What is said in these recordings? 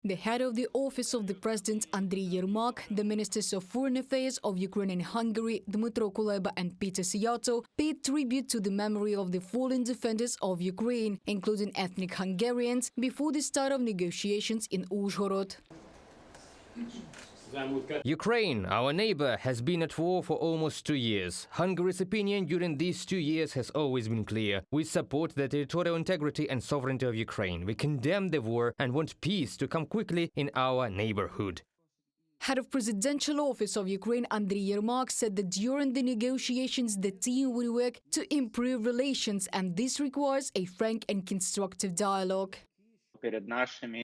The head of the office of the president, Andriy Yermak, the ministers of foreign affairs of Ukraine and Hungary, Dmytro Kuleba and Peter Siyato, paid tribute to the memory of the fallen defenders of Ukraine, including ethnic Hungarians, before the start of negotiations in Uzhhorod. Ukraine, our neighbor, has been at war for almost 2 years. Hungary's opinion during these 2 years has always been clear. We support the territorial integrity and sovereignty of Ukraine. We condemn the war and want peace to come quickly in our neighborhood. Head of Presidential Office of Ukraine Andriy Yermak said that during the negotiations the team will work to improve relations, and this requires a frank and constructive dialogue.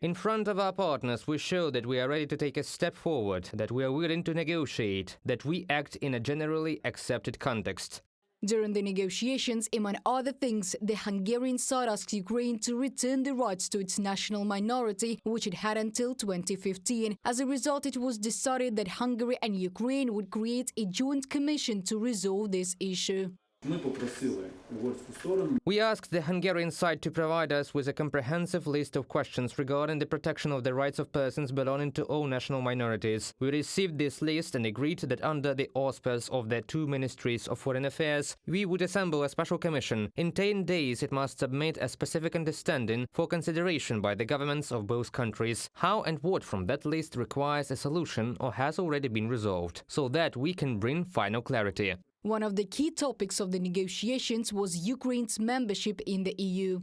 In front of our partners, we show that we are ready to take a step forward, that we are willing to negotiate, that we act in a generally accepted context. During the negotiations, among other things, the Hungarian side asked Ukraine to return the rights to its national minority, which it had until 2015. As a result, it was decided that Hungary and Ukraine would create a joint commission to resolve this issue. We asked the Hungarian side to provide us with a comprehensive list of questions regarding the protection of the rights of persons belonging to all national minorities. We received this list and agreed that under the auspices of the two ministries of foreign affairs, we would assemble a special commission. In 10 days, it must submit a specific understanding for consideration by the governments of both countries. How and what from that list requires a solution or has already been resolved, so that we can bring final clarity. One of the key topics of the negotiations was Ukraine's membership in the EU.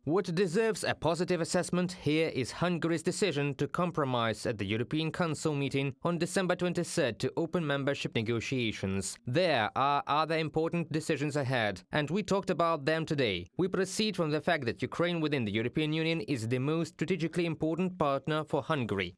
What deserves a positive assessment here is Hungary's decision to compromise at the European Council meeting on December 23rd to open membership negotiations. There are other important decisions ahead, and we talked about them today. We proceed from the fact that Ukraine within the European Union is the most strategically important partner for Hungary.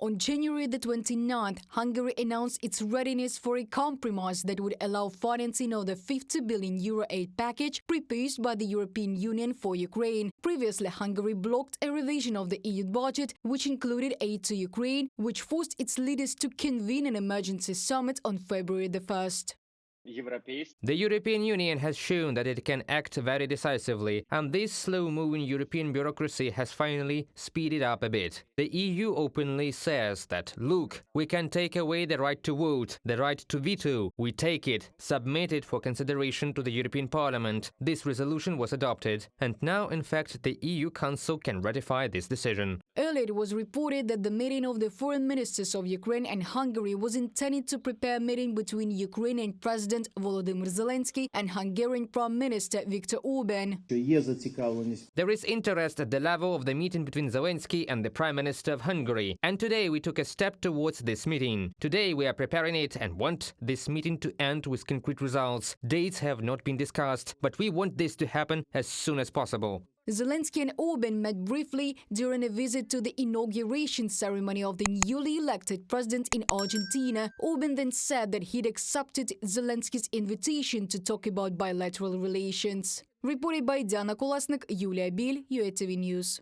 On January the 29th, Hungary announced its readiness for a compromise that would allow financing of the €50 billion aid package proposed by the European Union for Ukraine. Previously, Hungary blocked a revision of the EU budget, which included aid to Ukraine, which forced its leaders to convene an emergency summit on February the 1st. The European Union has shown that it can act very decisively, and this slow-moving European bureaucracy has finally speeded up a bit. The EU openly says that, look, we can take away the right to vote, the right to veto. We take it, submit it for consideration to the European Parliament. This resolution was adopted, and now, in fact, the EU Council can ratify this decision. Earlier, it was reported that the meeting of the foreign ministers of Ukraine and Hungary was intended to prepare a meeting between Ukrainian President Volodymyr Zelensky and Hungarian Prime Minister Viktor Orban. There is interest at the level of the meeting between Zelensky and the Prime Minister of Hungary, and today we took a step towards this meeting. Today we are preparing it and want this meeting to end with concrete results. Dates have not been discussed, but we want this to happen as soon as possible. Zelensky and Orban met briefly during a visit to the inauguration ceremony of the newly elected president in Argentina. Orban then said that he'd accepted Zelensky's invitation to talk about bilateral relations. Reported by Diana Kolesnik, Yulia Bil, UATV News.